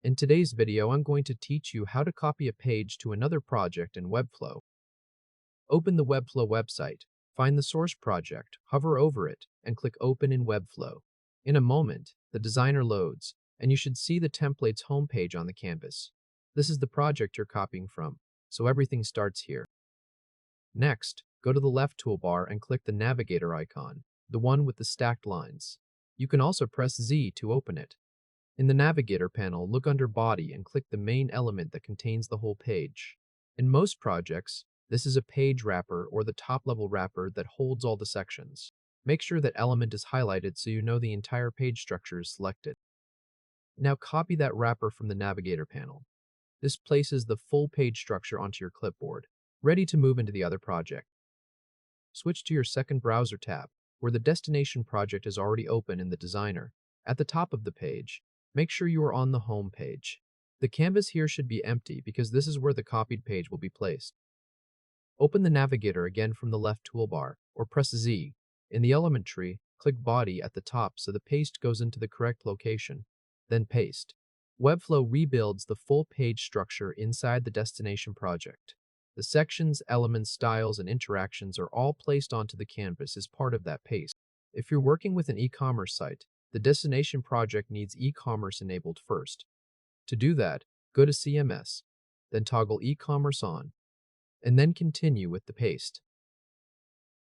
In today's video, I'm going to teach you how to copy a page to another project in Webflow. Open the Webflow website, find the source project, hover over it, and click Open in Webflow. In a moment, the designer loads, and you should see the template's homepage on the canvas. This is the project you're copying from, so everything starts here. Next, go to the left toolbar and click the Navigator icon, the one with the stacked lines. You can also press Z to open it. In the Navigator panel, look under Body and click the main element that contains the whole page. In most projects, this is a page wrapper or the top-level wrapper that holds all the sections. Make sure that element is highlighted so you know the entire page structure is selected. Now copy that wrapper from the Navigator panel. This places the full page structure onto your clipboard, ready to move into the other project. Switch to your second browser tab, where the destination project is already open in the designer. At the top of the page, make sure you are on the home page. The canvas here should be empty because this is where the copied page will be placed. Open the Navigator again from the left toolbar, or press Z. In the element tree, click Body at the top so the paste goes into the correct location. Then paste. Webflow rebuilds the full page structure inside the destination project. The sections, elements, styles, and interactions are all placed onto the canvas as part of that paste. If you're working with an e-commerce site, the destination project needs e-commerce enabled first. To do that, go to CMS, then toggle e-commerce on, and then continue with the paste.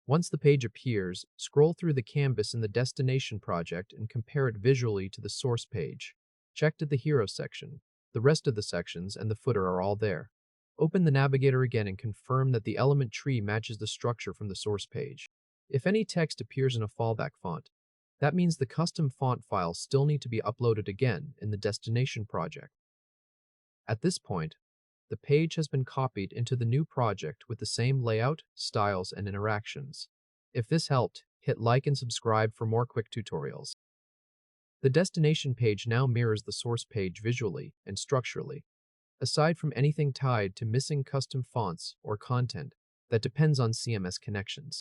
Once the page appears, scroll through the canvas in the destination project and compare it visually to the source page. Check to the hero section. The rest of the sections and the footer are all there. Open the Navigator again and confirm that the element tree matches the structure from the source page. If any text appears in a fallback font, that means the custom font files still need to be uploaded again in the destination project. At this point, the page has been copied into the new project with the same layout, styles, and interactions. If this helped, hit like and subscribe for more quick tutorials. The destination page now mirrors the source page visually and structurally, aside from anything tied to missing custom fonts or content that depends on CMS connections.